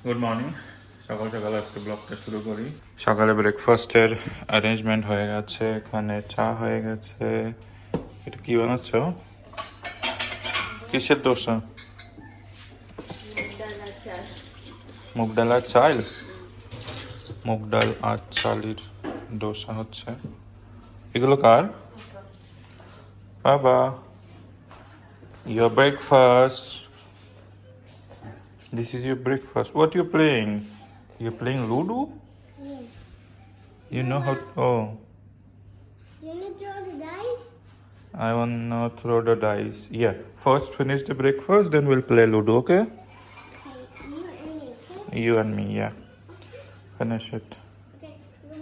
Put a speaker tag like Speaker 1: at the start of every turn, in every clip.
Speaker 1: Good morning. সকাল সকাল আজকে ব্লগটা শুরু করি। সকালে ব্রেকফাস্টের অ্যারেঞ্জমেন্ট হয়ে গেছে, এখানে চা হয়ে গেছে। এটা কি বানাচ্ছ? কিসের দোসা? মুগ ডাল আর চাল। মুগ ডাল আর চালের দোসা হচ্ছে। এগুলো কার? বাবা, your breakfast. This is your breakfast. What you playing? You're playing Ludo?
Speaker 2: Yes.
Speaker 1: You know how? Oh,
Speaker 2: You want to throw the dice?
Speaker 1: I want to throw the dice. Yeah. First finish the breakfast, then we'll play Ludo, okay?
Speaker 2: Okay, you and me, okay?
Speaker 1: You and me, yeah. Finish it.
Speaker 2: Okay.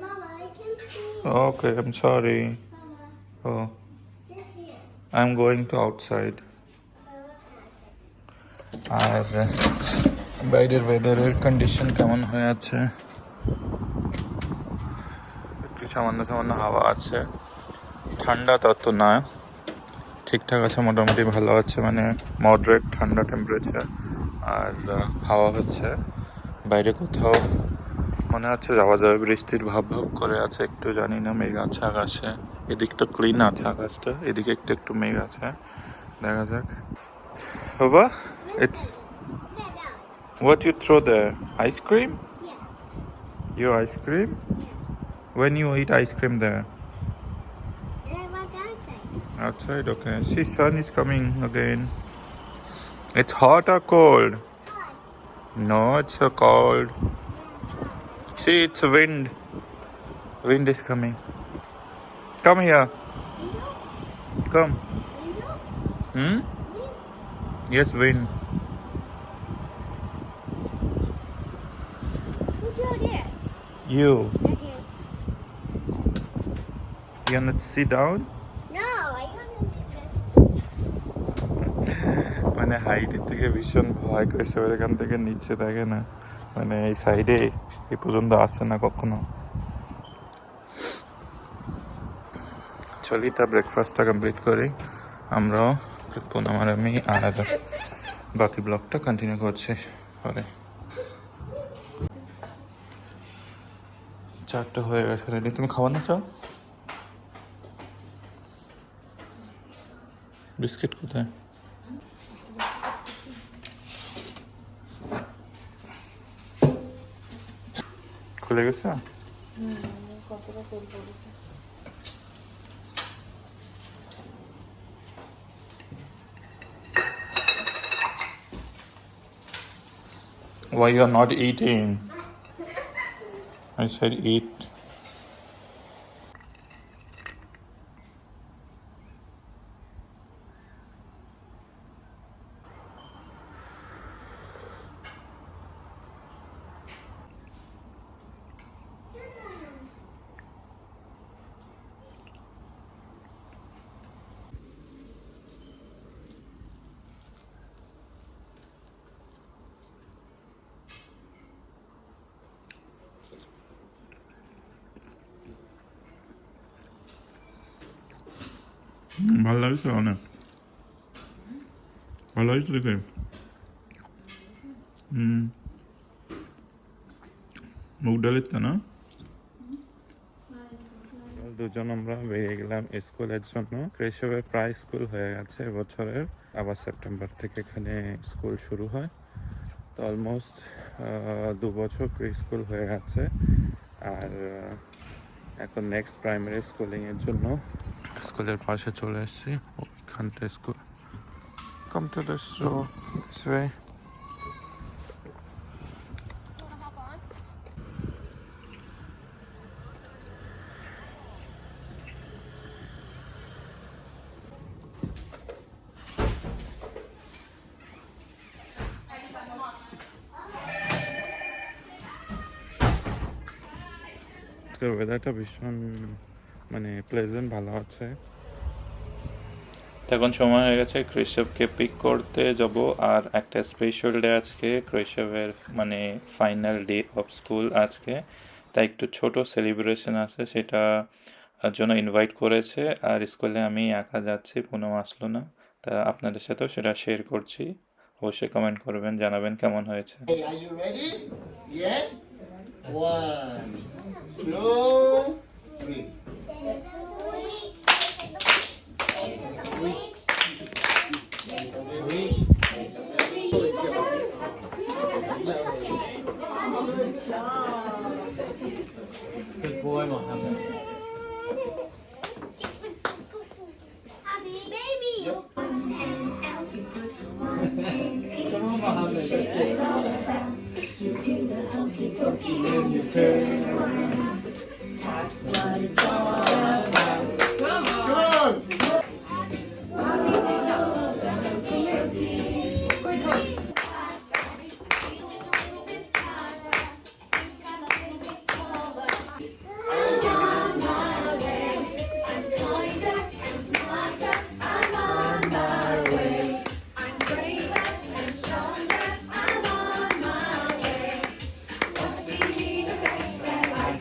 Speaker 2: Mama, I can see.
Speaker 1: Okay, I'm sorry.
Speaker 2: Mama,
Speaker 1: Oh,
Speaker 2: sit here.
Speaker 1: I'm going to outside. আর বাইরের ওয়েদারের condition কেমন হয়ে আছে? একটু সামান্য সামান্য হাওয়া আছে, ঠান্ডা তত না, ঠিকঠাক আছে, মোটামুটি ভালো আছে, মানে মডারেট ঠান্ডা টেম্পারেচার। আর হাওয়া হচ্ছে। বাইরে কোথাও মনে হচ্ছে যাওয়া যাবে, বৃষ্টির ভাব ভাব করে আছে, একটু জানি না, মেঘ আছে আকাশে। এদিক তো ক্লিন আছে আকাশটা, এদিকে একটু একটু মেঘ আছে, দেখা যাক। বাবা, it's
Speaker 2: Sit down.
Speaker 1: what you throw there? Ice cream?
Speaker 2: Yeah.
Speaker 1: Your ice cream? When you eat ice cream there?
Speaker 2: And I walk outside.
Speaker 1: Outside, okay. See, sun is coming again. It's hot or cold?
Speaker 2: Hot.
Speaker 1: No, it's so cold. See, it's a wind. Wind is coming. Come here.
Speaker 2: Window?
Speaker 1: Come.
Speaker 2: Window?
Speaker 1: Hmm?
Speaker 2: Wind?
Speaker 1: Yes, wind.
Speaker 2: Who threw there?
Speaker 1: You.
Speaker 2: Okay.
Speaker 1: You wanna sit down?
Speaker 2: No, I want to do this.
Speaker 1: মানে হাইটের থেকে ভীষণ ভয় করে, সবাই এখান থেকে নিচে দেখে না, মানে এই সাইডে এই পর্যন্ত আসে না কখনো। চলি, তা ব্রেকফাস্টটা কমপ্লিট করি আমরাও, পুনম আর আমি, আর বাকি ব্লগটা কন্টিনিউ করছি পরে। চারটা হয়ে গেছে রেডি। তুমি খাওয়ানো চাও? বিস্কিট কোথায়? খুলে গেছে? Why you are not eating? I said eat. ভালো লাগছে অনেক, ভালো লাগছে দেখে। মুগ ডালের তো না। দুজন আমরা বেরিয়ে গেলাম স্কুলের জন্য। কেশবের প্রায় স্কুল হয়ে গেছে এবছরের, আবার সেপ্টেম্বর থেকে এখানে স্কুল শুরু হয়। তো অলমোস্ট 2 বছর প্রি স্কুল হয়ে গেছে। আর এখন নেক্সট প্রাইমারি স্কুলিংয়ের জন্য স্কুলের পাশে চলে এসেছি, ওইখানটা school. Come to this way. ওয়েদারটা ভীষণ মানে প্লেজেন্ট, ভালো আছে। এখন সময় হয়ে গেছে ক্রিশবকে পিক করতে যাব। আর একটা স্পেশাল ডে আজকে, ক্রিশবের মানে ফাইনাল ডে অফ স্কুল আজকে, তাই একটু ছোট সেলিব্রেশন আছে, সেটা জন্য ইনভাইট করেছে। আর স্কুলে আমি একা যাচ্ছি, পুনম আসলো না, তা আপনাদের সাথেও সেটা শেয়ার করছি। অবশ্যই কমেন্ট করবেন, জানাবেন কেমন হয়েছে।
Speaker 3: Hey, are you ready? Yes? 1, 2, 3.
Speaker 4: Good boy, Mohammed.
Speaker 2: Happy baby.
Speaker 4: Come on, Mohammed. That's it. Then you turn around. That's what it's all about. Come on.
Speaker 3: Come on!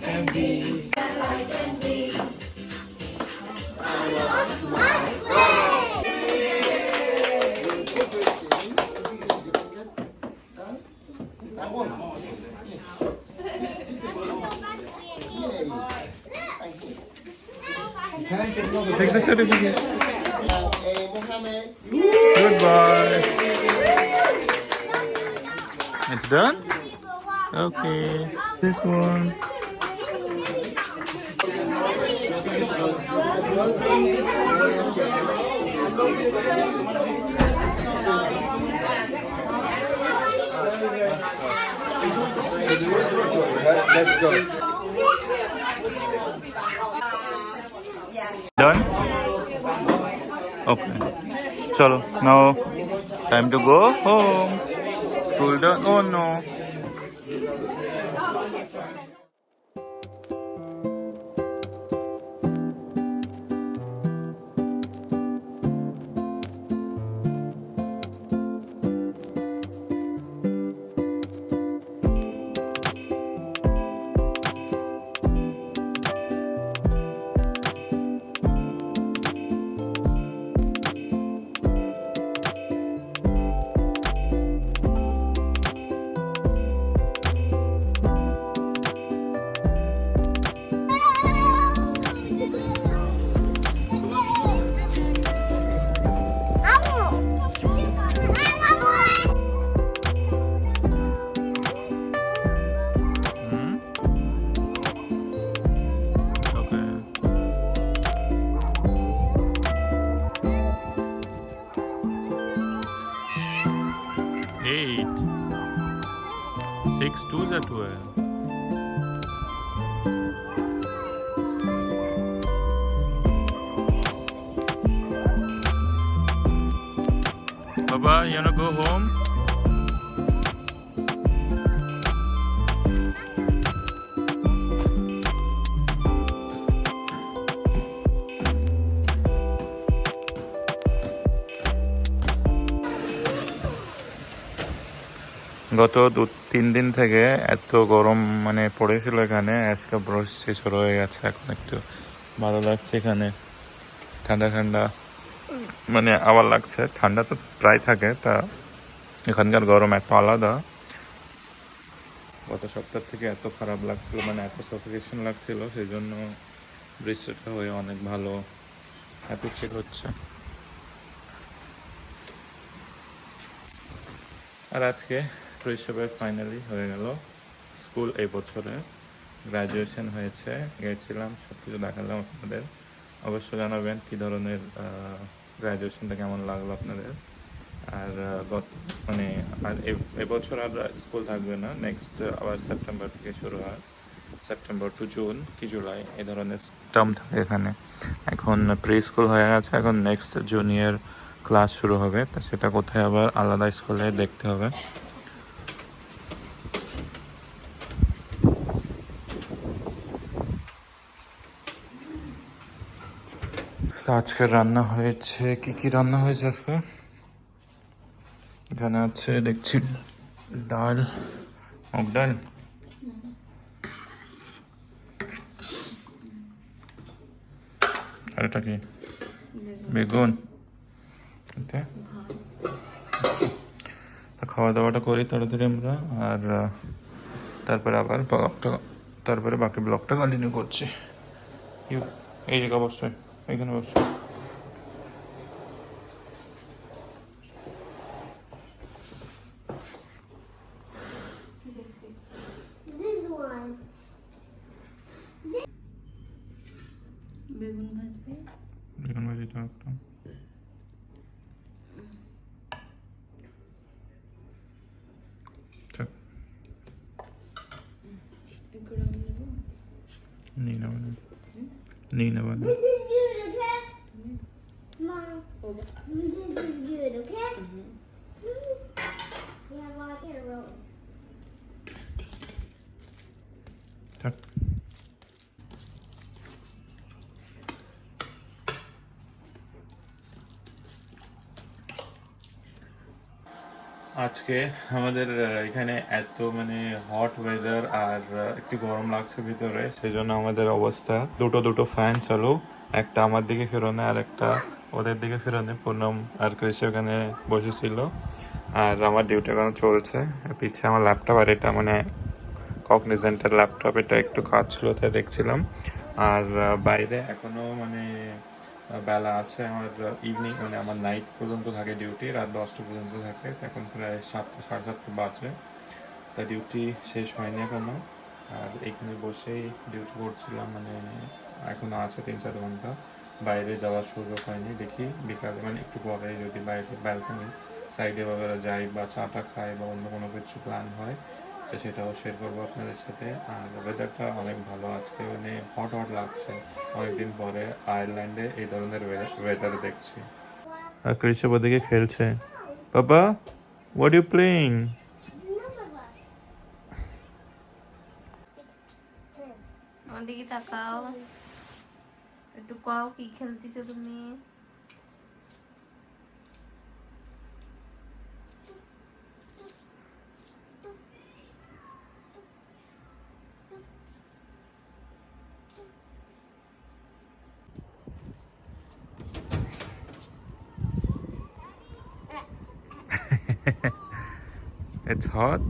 Speaker 4: Can be.
Speaker 3: That one. Yay. Thank you.
Speaker 1: Take the certificate.
Speaker 3: Hey, Mohammed.
Speaker 1: Goodbye. It's done? Okay. This one.
Speaker 3: Let's go.
Speaker 1: Done? Okay. Chalo. Now time to go home. School done. Oh no. Hmm? Okay. 8. 6 2s are 12. Baba, you wanna go home? গত 2-3 দিন থেকে এত গরম মানে পড়েছিল এখানে, আজকে বৃষ্টি শুরু হয়ে গেছে। এখন একটু ভালো লাগছে এখানে, ঠান্ডা ঠান্ডা মানে আবার লাগছে। ঠান্ডা তো প্রায় থাকে, তা এখানকার গরম এত আলাদা। গত সপ্তাহ থেকে এত খারাপ লাগছিল, মানে এত সাফোকেশন লাগছিল, সেই জন্য বৃষ্টিটা হয়ে অনেক ভালো হ্যাপি ফিল হচ্ছে। আর আজকে শৈশবের ফাইনালি হয়ে গেল স্কুল। এই বছরে গ্র্যাজুয়েশন হয়েছে, গিয়েছিলাম, সব কিছু দেখালাম আপনাদের। অবশ্য জানাবেন কী ধরনের গ্র্যাজুয়েশনটা কেমন লাগলো আপনাদের। আর মানে আর এবছর আর স্কুল থাকবে না, নেক্সট আবার সেপ্টেম্বর থেকে শুরু হয়। সেপ্টেম্বর টু জুন কি জুলাই এই ধরনের টার্ম থাকে এখানে। এখন প্রি স্কুল হয়ে গেছে, এখন নেক্সট জুনিয়র ক্লাস শুরু হবে, তা সেটা কোথায় আবার আলাদা স্কুলে দেখতে হবে। তো আজকে রান্না হয়েছে, কি কি রান্না হয়েছে আজকে? এখানে আছে দেখছি ডাল, মুগ ডাল, আর এটা কি বেগুন, তো খাওয়া দাওয়াটা করি তাড়াতাড়ি আমরা, আর তারপরে আবার তারপরে বাকি ব্লগটা কন্টিনিউ করছি। এই জায়গা বসছে, এখানে বসছে।
Speaker 2: This one.
Speaker 4: বেগুন ভাজবে।
Speaker 1: বেগুন ভাজিটা একটা থাক,
Speaker 4: এগুলো আমি নেবো।
Speaker 1: নিয়ে নেবো না, নিয়ে নেবো না।
Speaker 2: This is good, okay? Mom,
Speaker 4: ও বা-
Speaker 2: this is good, okay? Yeah, well, I get a roll.
Speaker 1: থাক। আজকে আমাদের এখানে এত মানে হট ওয়েদার আর একটু গরম লাগছে ভিতরে, সেই জন্য আমাদের অবস্থা দুটো ফ্যান চালু, একটা আমার দিকে ফেরোনে আর একটা ওদের দিকে ফেরোনে। পুনম আর কৃষি ওখানে বসেছিল, আর আমার ডিউটি এখনো চলছে। পিছিয়ে আমার ল্যাপটপ, আর এটা মানে কগনিজেন্টের ল্যাপটপ, এটা একটু কাজ ছিল তাই দেখছিলাম। আর বাইরে এখনো মানে বেলা আছে, আমার ইভিনিং মানে আমার নাইট পর্যন্ত থাকে ডিউটি, রাত 10টা পর্যন্ত থাকে। এখন প্রায় 7টা, 7:30 বাজে, তা ডিউটি শেষ হয়নি এখনো। আর এখানে বসেই ডিউটি করছিলাম, মানে এখনো আছে 3-4 ঘন্টা। বাইরে যাওয়ার সুযোগ হয়নি, দেখি বিকালে মানে একটু পরে যদি বাইরে ব্যালকনি সাইডে বা যাই বা চাটা খাই বা অন্য কোনো কিছু প্ল্যান হয়, তো সেটাও শেয়ার করবো আপনাদের সাথে। আর ওয়েদারটা অনেক ভালো আজকে, মানে হট লাগছে। অনেকদিন পরে আয়ারল্যান্ডে এই ধরনের ওয়েদার দেখছি। আর কৃষক ওদিকে খেলছে। বাবা, হোয়াট ইউ প্লেইং?
Speaker 4: আমার দিকে তাকাও, একটু কাও কি খেলতেছো তুমি?
Speaker 1: It's hot.